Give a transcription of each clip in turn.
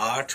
8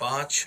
5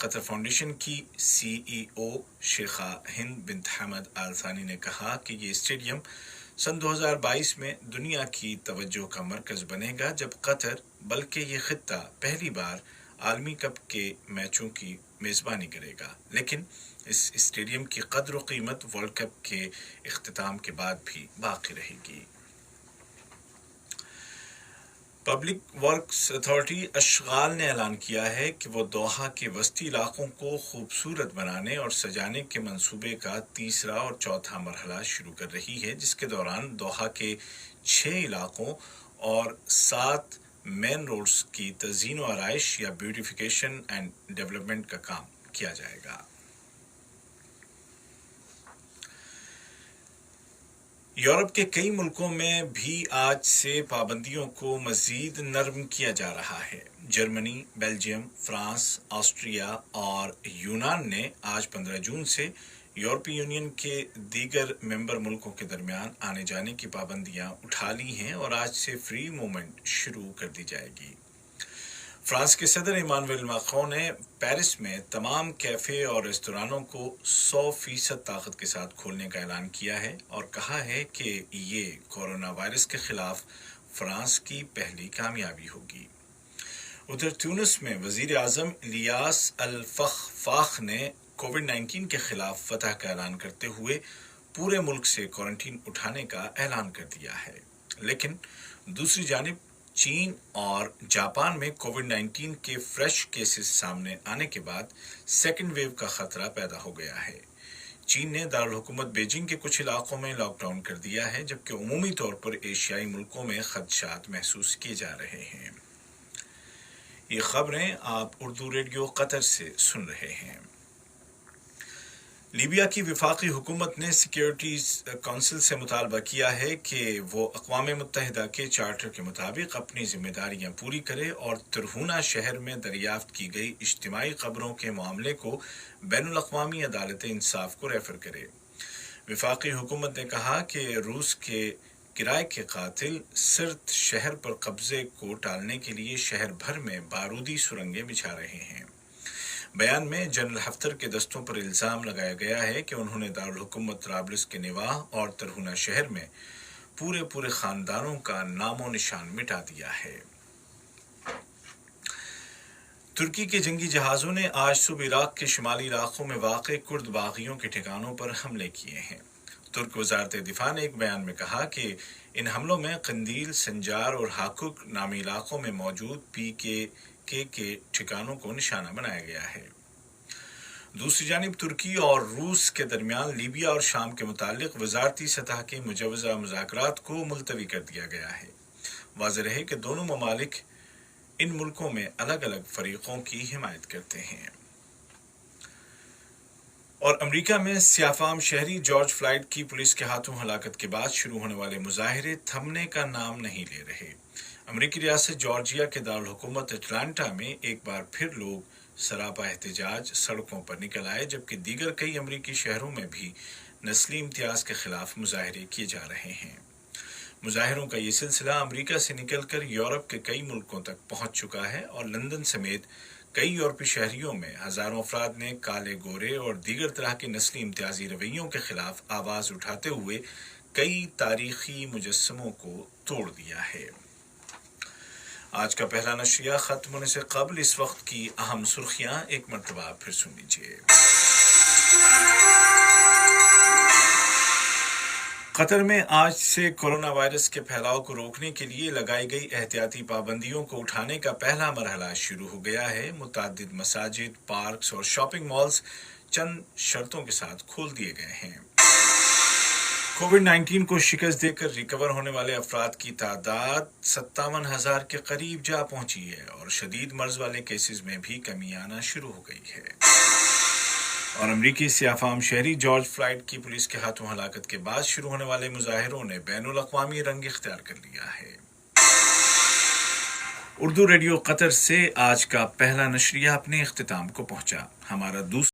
قطر foundation کی CEO شیخہ ہند بنت حمد آل ثانی نے کہا کہ یہ اسٹیڈیم سن 2022 میں دنیا کی توجہ کا مرکز بنے گا جب قطر بلکہ یہ خطہ پہلی بار عالمی کپ کے میچوں کی میزبانی کرے گا، لیکن اس اسٹیڈیم کی قدر و قیمت ورلڈ کپ کے اختتام کے بعد بھی باقی رہے گی۔ پبلک ورکس اتھارٹی اشغال نے اعلان کیا ہے کہ وہ دوحہ کے وسطی علاقوں کو خوبصورت بنانے اور سجانے کے منصوبے کا تیسرا اور چوتھا مرحلہ شروع کر رہی ہے، جس کے دوران دوحہ کے 6 علاقوں اور 7 مین روڈز کی تزئین و آرائش یا بیوٹیفیکیشن اینڈ ڈیولپمنٹ کا کام کیا جائے گا۔ یورپ کے کئی ملکوں میں بھی آج سے پابندیوں کو مزید نرم کیا جا رہا ہے۔ جرمنی، بیلجیم، فرانس، آسٹریا اور یونان نے آج 15 جون سے یورپی یونین کے دیگر ممبر ملکوں کے درمیان آنے جانے کی پابندیاں اٹھا لی ہیں اور آج سے فری موومنٹ شروع کر دی جائے گی۔ فرانس کے صدر ایمانوئل میکرون نے پیرس میں تمام کیفے اور ریستورانوں کو 100% طاقت کے ساتھ کھولنے کا اعلان کیا ہے اور کہا ہے کہ یہ کورونا وائرس کے خلاف فرانس کی پہلی کامیابی ہوگی۔ ادھر تیونس میں وزیر اعظم الیاس الفخفاق نے کووڈ-19 کے خلاف فتح کا اعلان کرتے ہوئے پورے ملک سے کوارنٹین اٹھانے کا اعلان کر دیا ہے، لیکن دوسری جانب چین اور جاپان میں کووڈ-19 کے فریش کیسز سامنے آنے کے بعد سیکنڈ ویو کا خطرہ پیدا ہو گیا ہے۔ چین نے دارالحکومت بیجنگ کے کچھ علاقوں میں لاک ڈاؤن کر دیا ہے، جبکہ عمومی طور پر ایشیائی ملکوں میں خدشات محسوس کیے جا رہے ہیں۔ یہ خبریں آپ اردو ریڈیو قطر سے سن رہے ہیں۔ لیبیا کی وفاقی حکومت نے سیکیورٹیز کونسل سے مطالبہ کیا ہے کہ وہ اقوام متحدہ کے چارٹر کے مطابق اپنی ذمہ داریاں پوری کرے اور ترہونہ شہر میں دریافت کی گئی اجتماعی قبروں کے معاملے کو بین الاقوامی عدالت انصاف کو ریفر کرے۔ وفاقی حکومت نے کہا کہ روس کے کرائے کے قاتل سرت شہر پر قبضے کو ٹالنے کے لیے شہر بھر میں بارودی سرنگیں بچھا رہے ہیں۔ بیان میں جنرل حفتر کے دستوں پر الزام لگایا گیا ہے کہ انہوں نے دارالحکومت طرابلس کے نواح اور ترہونہ شہر میں پورے خاندانوں کا نام و نشان مٹا دیا ہے۔ ترکی کے جنگی جہازوں نے آج صبح عراق کے شمالی علاقوں میں واقع کرد باغیوں کے ٹھکانوں پر حملے کیے ہیں۔ ترک وزارت دفاع نے ایک بیان میں کہا کہ ان حملوں میں قندیل، سنجار اور ہاکک نامی علاقوں میں موجود PKK کے ٹھکانوں کو نشانہ بنایا گیا ہے۔ دوسری جانب ترکی اور روس کے درمیان لیبیا اور شام کے متعلق وزارتی سطح کے مجوزہ مذاکرات کو ملتوی کر دیا گیا ہے۔ واضح رہے کہ دونوں ممالک ان ملکوں میں الگ الگ فریقوں کی حمایت کرتے ہیں۔ اور امریکہ میں سیاہ فام شہری جارج فلائیڈ کی پولیس کے ہاتھوں ہلاکت کے بعد شروع ہونے والے مظاہرے تھمنے کا نام نہیں لے رہے۔ امریکی ریاست جارجیا کے دارالحکومت اٹلانٹا میں ایک بار پھر لوگ سراپا احتجاج سڑکوں پر نکل آئے، جبکہ دیگر کئی امریکی شہروں میں بھی نسلی امتیاز کے خلاف مظاہرے کیے جا رہے ہیں۔ مظاہروں کا یہ سلسلہ امریکہ سے نکل کر یورپ کے کئی ملکوں تک پہنچ چکا ہے اور لندن سمیت کئی یورپی شہریوں میں ہزاروں افراد نے کالے گورے اور دیگر طرح کے نسلی امتیازی رویوں کے خلاف آواز اٹھاتے ہوئے کئی تاریخی مجسموں کو توڑ دیا ہے۔ آج کا پہلا نشریہ ختم ہونے سے قبل اس وقت کی اہم سرخیاں ایک مرتبہ پھر سن لیجیے۔ قطر میں آج سے کورونا وائرس کے پھیلاؤ کو روکنے کے لیے لگائی گئی احتیاطی پابندیوں کو اٹھانے کا پہلا مرحلہ شروع ہو گیا ہے۔ متعدد مساجد، پارکس اور شاپنگ مالز چند شرطوں کے ساتھ کھول دیے گئے ہیں۔ کووڈ-19 کو شکست دے کر ریکور ہونے والے افراد کی تعداد 57,000 کے قریب جا پہنچی ہے اور شدید مرض والے کیسز میں بھی کمی آنا شروع ہو گئی ہے۔ اور امریکی سیاہ فام شہری جارج فلائیڈ کی پولیس کے ہاتھوں ہلاکت کے بعد شروع ہونے والے مظاہروں نے بین الاقوامی رنگ اختیار کر لیا ہے۔ اردو ریڈیو قطر سے آج کا پہلا نشریہ اپنے اختتام کو پہنچا۔ ہمارا دوسرا